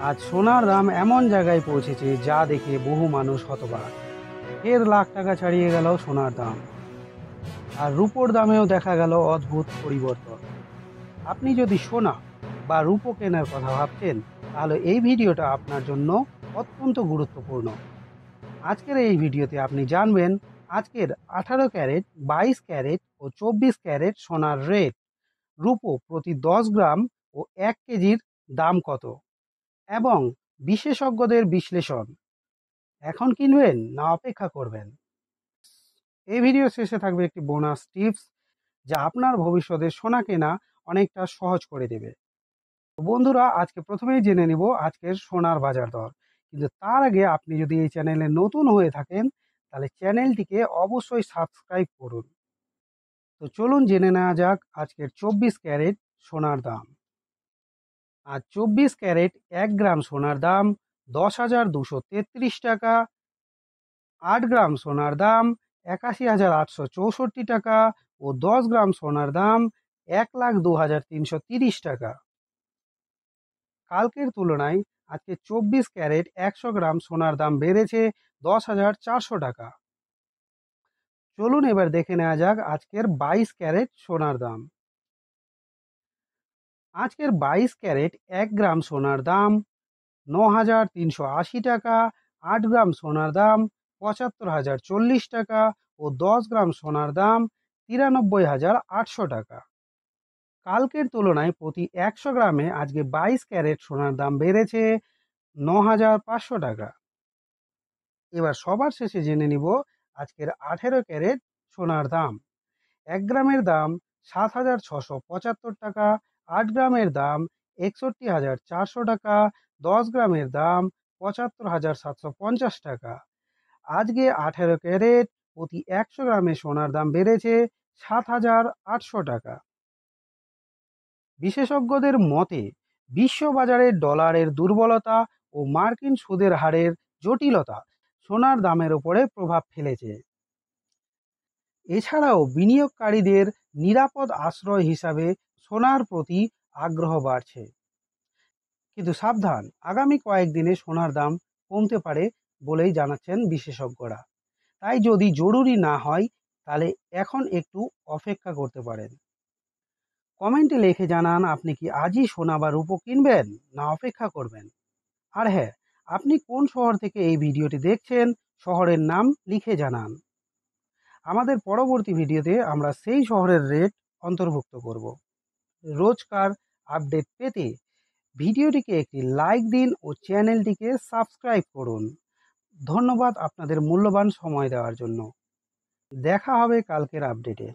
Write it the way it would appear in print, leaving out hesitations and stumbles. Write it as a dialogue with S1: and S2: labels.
S1: আজ সোনার দাম এমন জায়গায় পৌঁছেছে যা দেখে বহু মানুষ হতবাক। 1.5 লাখ ছাড়িয়ে গেল সোনার দাম। আর রূপোর দামেও দেখা গেল অদ্ভুত পরিবর্তন। আপনি যদি সোনা বা রূপো কেনার কথা ভাবছেন, তাহলে এই ভিডিওটা আপনার জন্য অত্যন্ত গুরুত্বপূর্ণ। আজকের এই ভিডিওতে আপনি জানবেন আজকের 18 ক্যারেট, 22 ক্যারেট ও 24 ক্যারেট সোনার রেট, রূপো প্রতি 10 গ্রাম ও 1 কেজির দাম কত, এবং বিশেষজ্ঞদের বিশ্লেষণ। এখন কিনবেন না অপেক্ষা করবেন? এই ভিডিও শেষে থাকবে একটি বোনাস টিপস, যা আপনার ভবিষ্যতে সোনা কেনা অনেকটা সহজ করে দেবে। তো বন্ধুরা, আজকে প্রথমেই জেনে নিব আজকের সোনার বাজার দর। কিন্তু তার আগে আপনি যদি এই চ্যানেলে নতুন হয়ে থাকেন, তাহলে চ্যানেলটিকে অবশ্যই সাবস্ক্রাইব করুন। তো চলুন জেনে নেওয়া যাক আজকের 24 ক্যারেট সোনার দাম। আর 24 ক্যারেট 1 গ্রাম সোনার দাম 10,233 টাকা। 8 গ্রাম সোনার দাম 81,864 টাকা ও 10 গ্রাম সোনার দাম 1,02,330 টাকা। কালকের তুলনায় আজকে 24 ক্যারেট 100 গ্রাম সোনার দাম বেড়েছে 10,400 টাকা। চলুন এবার দেখে নেওয়া যাক আজকের 22 ক্যারেট সোনার দাম। আজকের 22 ক্যারেট 1 গ্রাম সোনার দাম 9,380 টাকা। 8 গ্রাম সোনার দাম 75,040 টাকা ও 10 গ্রাম সোনার দাম 93,800 টাকা। কালকের তুলনায় প্রতি 100 গ্রামে আজকে 22 ক্যারেট সোনার দাম বেড়েছে 9,500 টাকা। এবার সবার শেষে জেনে নিব আজকের 18 ক্যারেট সোনার দাম। 1 গ্রামের দাম 7,675 টাকা। 8 গ্রামের দাম 61,400 টাকা। 10 গ্রামের দাম 75,750 টাকা। আজকে 18 ক্যারেট প্রতি 100 গ্রামে সোনার দাম বেড়েছে 7,800 টাকা। বিশেষজ্ঞদের মতে বিশ্ববাজারে ডলারের দুর্বলতা ও মার্কিন সুদের হারের জটিলতা সোনার দামের উপরে প্রভাব ফেলেছে। এছাড়াও বিনিয়োগকারীদের নিরাপদ আশ্রয় হিসাবে সোনার প্রতি আগ্রহ বাড়ছে। কিন্তু সাবধান, আগামী কয়েকদিনে সোনার দাম কমতে পারে বলেই জানাচ্ছেন বিশেষজ্ঞরা। তাই যদি জরুরি না হয়, তাহলে এখন একটু অপেক্ষা করতে পারেন। কমেন্টে লিখে জানান আপনি কি আজই সোনা বা রূপো কিনবেন না অপেক্ষা করবেন। আর হ্যাঁ, আপনি কোন শহর থেকে এই ভিডিওটি দেখছেন, শহরের নাম লিখে জানান। আমাদের পরবর্তী ভিডিওতে আমরা সেই শহরের রেট অন্তর্ভুক্ত করব। রোজকার আপডেট পেতে ভিডিওটিকে একটি লাইক দিন ও চ্যানেলটিকে সাবস্ক্রাইব করুন। ধন্যবাদ আপনাদের মূল্যবান সময় দেওয়ার জন্য। দেখা হবে কালকের আপডেটে।